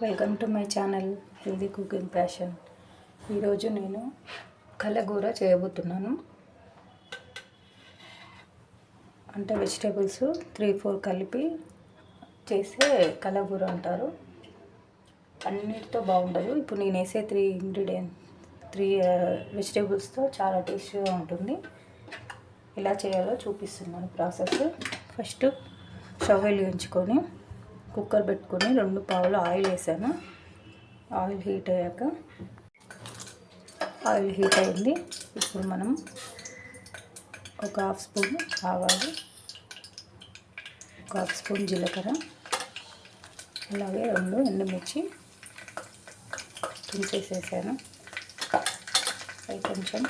Welcome to my channel healthy cooking passion. ఈరోజు నేను కలగూర చేయబోతున్నాను. అంటే వెజిటేబుల్స్ 3-4 కలిపి చేసే కలగూర అంటారు. అన్నిటితో బాగుండదు. ఇప్పుడు నేను వేసే 3 వెజిటేబుల్స్తో చాలా టేస్టీగా ఉంటుంది. ఎలా చేయాలో చూపిస్తున్నాను ప్రాసెస్. ఫస్ట్ స్టవ్ వెలిగించుకొని కుక్కర్ పెట్టుకొని 2 పావులు ఆయిల్ వేసాను. ఆయిల్ హీట్ అయింది. ఇప్పుడు మనం ఒక 1/2 స్పూన్ ఆవాలు, ఒక 1/2 స్పూన్ జీలకర్ర, అలాగే 2 ఎండుమిర్చి తుంచేసేసాను. అవి కొంచెం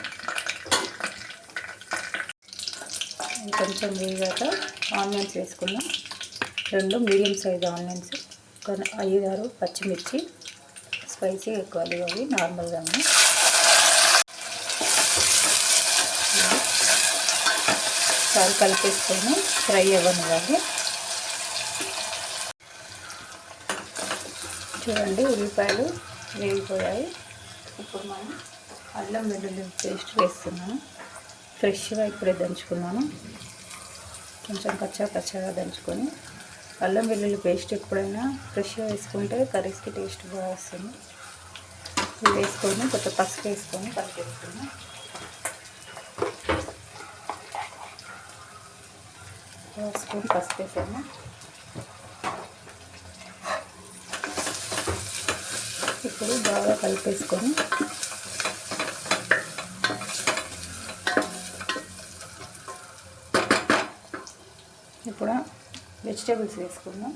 వేగాక ఆనియన్స్ వేసుకున్నాం. 2 మీడియం సైజ్ ఆనియన్స్, ఒక 5-6 పచ్చిమిర్చి, స్పైసీ ఎక్కువ అవి నార్మల్గానే. ఒకసారి కలిపేసుకొని ఫ్రై అవ్వనివ్వాలి. చూడండి, ఉల్లిపాయలు వేగిపోయాయి. ఇప్పుడు మనం అల్లం వెల్లుల్లి పేస్ట్ వేస్తున్నాను. ఫ్రెష్గా ఇప్పుడే దంచుకున్నాను. కొంచెం కచ్చా దంచుకొని, అల్లం వెల్లుల్లి పేస్ట్ ఎప్పుడైనా ఫ్రెష్గా వేసుకుంటే కర్రీస్కి టేస్ట్ బాగా వస్తుంది. ఇది వేసుకొని కొంచెం పసుపు వేసుకొని కలిపేసుకున్నాం. స్పూన్ పసుపు వేసాము. ఇప్పుడు బాగా కలిపేసుకొని ఇప్పుడు వెజిటేబుల్స్ వేసుకుందాం.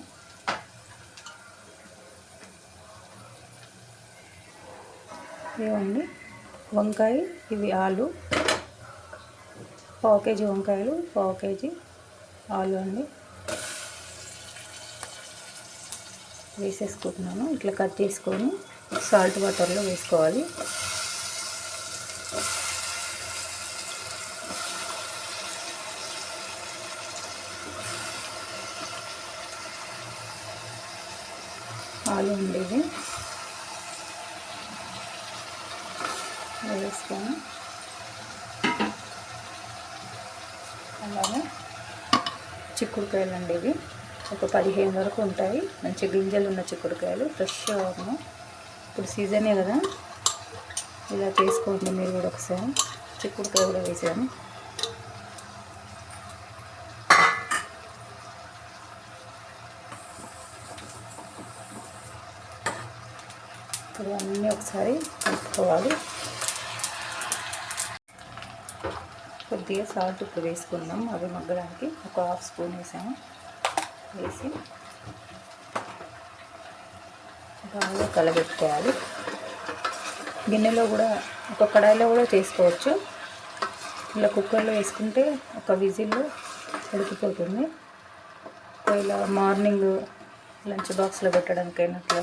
ఇవ్వండి వంకాయ, ఇవి ఆలు, 1/2 కేజీ వంకాయలు, 1/2 కేజీ ఆలు అండి వేసేసుకుంటున్నాను. ఇట్లా కట్ చేసుకొని సాల్ట్ వాటర్లో వేసుకోవాలి. ఆలు ఉండేది వేసుకొని, అలాగే చిక్కుడుకాయలు అండి. ఇవి ఒక 15 వరకు ఉంటాయి. మంచి గింజలు ఉన్న చిక్కుడుకాయలు, ఫ్రెష్గా ఉన్నాయి. ఇప్పుడు సీజనే కదా, ఇలా చేసుకోండి మీరు కూడా ఒకసారి. చిక్కుడుకాయ కూడా వేసాను. ఇప్పుడు అన్నీ ఒకసారి కలుపుకోవాలి. కొద్దిగా సాల్ట్ ఇప్పుడు వేసుకుందాం అవి మగ్గడానికి. ఒక 1/2 స్పూన్ వేసాము. వేసి బాగా కలబెట్టుకోవాలి. గిన్నెలో కూడా, ఒక కడాయిలో కూడా చేసుకోవచ్చు. ఇలా కుక్కర్లో వేసుకుంటే ఒక విజిల్లో ఉడికిపోతుంది. ఇలా మార్నింగ్ లంచ్ బాక్స్లో పెట్టడానికైనా, అట్లా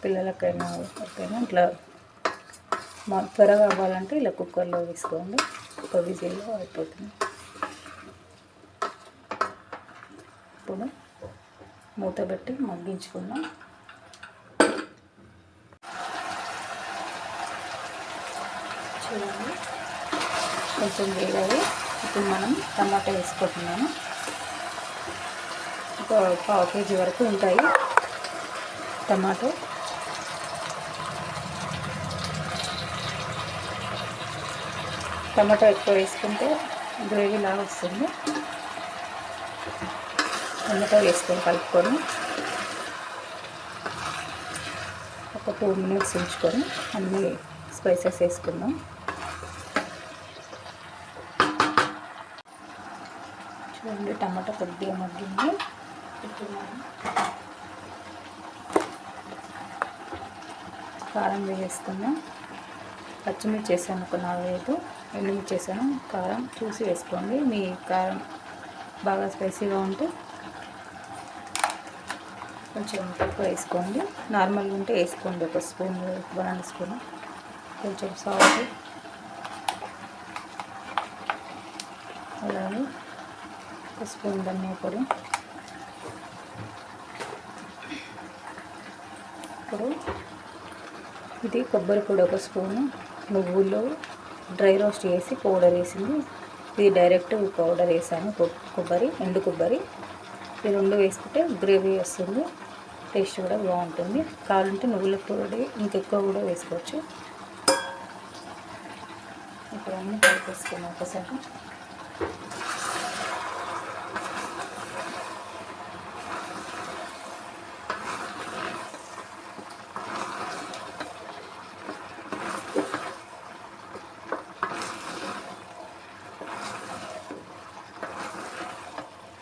పిల్లలకైనా ఎవరికైనా ఇట్లా త్వరగా అవ్వాలంటే ఇలా కుక్కర్లో వేసుకోండి. ఒక విజిల్లో అయిపోతుంది. ఇప్పుడు మూత పెట్టి మగ్గించుకుందాం. చూడండి, కొంచెం వేగాలి. ఇప్పుడు మనం టమాటా వేసుకుంటున్నాము. ఒక 1/2 కేజీ వరకు ఉంటాయి టమాటో. టమాటా ఎక్కువ వేసుకుంటే గ్రేవీ లాగా వస్తుంది. టమాటా వేసుకొని కలుపుకొని ఒక 2 మినిట్స్ ఉంచుకొని అన్నీ స్పైసెస్ వేసుకుందాం. చూడండి, టమాటా కొద్దిగా మగ్గింది. ఇప్పుడు మనం కారం వేసుకుందాం. పచ్చిమిర్చి వేసాను, ఒక 4-5 ఎండుమిర్చి వేసాను. కారం చూసి వేసుకోండి. మీ కారం బాగా స్పైసీగా ఉంటే కొంచెం తక్కువ వేసుకోండి. నార్మల్గా ఉంటే వేసుకోండి, 1 స్పూన్, 1 స్పూన్. కొంచెం సాల్ట్, అలాగే 1 స్పూన్ ధనియా పొడి, ఇప్పుడు ఇది కొబ్బరి పొడి 1 స్పూను, నువ్వులు డ్రై రోస్ట్ చేసి పౌడర్ వేసింది. ఇది డైరెక్ట్ పౌడర్ వేసాను, కొబ్బరి, ఎండు కొబ్బరి. ఈ 2 వేసుకుంటే గ్రేవీ వస్తుంది, టేస్ట్ కూడా బాగుంటుంది. కావాలంటే నువ్వుల పొడి ఇంకెక్కువ కూడా వేసుకోవచ్చు. ఇప్పుడు అన్నీ కలిపేసుకున్నాం ఒకసారి.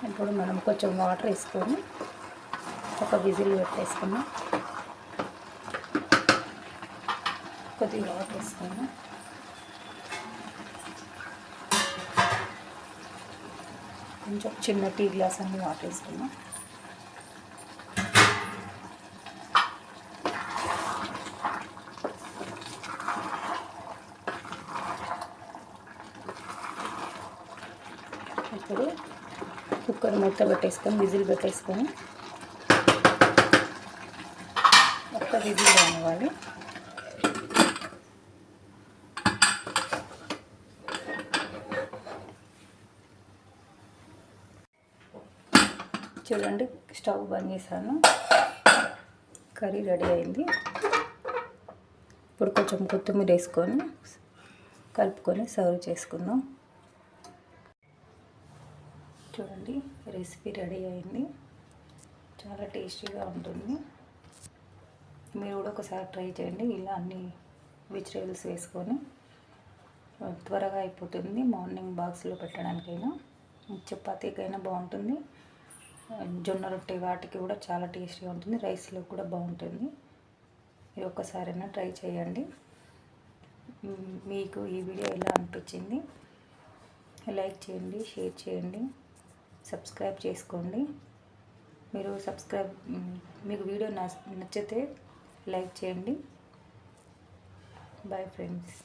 ఇప్పుడు మనం కొంచెం వాటర్ వేసుకొని ఒక విజిల్ పెట్టేసుకున్నాం. కొద్దిగా వాటర్ వేసుకున్నాం. కొంచెం చిన్న టీ గ్లాస్ అన్ని వాటర్ వేసుకున్నాం. ఇప్పుడు కుక్కర్ మూత పెట్టేసుకొని విజిల్ పెట్టేసుకొని ఒక్క విజిల్ రానివ్వాలి. చూడండి, స్టవ్ బంద్ చేశాను. కర్రీ రెడీ అయింది. ఇప్పుడు కొంచెం కొత్తిమీర వేసుకొని కలుపుకొని సర్వ్ చేసుకుందాం. చూడండి, రెసిపీ రెడీ అయింది. చాలా టేస్టీగా ఉంటుంది. మీరు కూడా ఒకసారి ట్రై చేయండి. ఇలా అన్ని వెజిటేబుల్స్ వేసుకొని త్వరగా అయిపోతుంది. మార్నింగ్ బాక్స్లో పెట్టడానికైనా, చపాతీకైనా బాగుంటుంది. జొన్న రొట్టె వాటికి కూడా చాలా టేస్టీగా ఉంటుంది. రైస్లో కూడా బాగుంటుంది. మీరు ఒక్కసారైనా ట్రై చేయండి. మీకు ఈ వీడియో ఎలా అనిపించింది? లైక్ చేయండి, షేర్ చేయండి, సబ్స్క్రైబ్ చేసుకోండి. మీకు వీడియో నచ్చితే లైక్ చేయండి. Bye friends.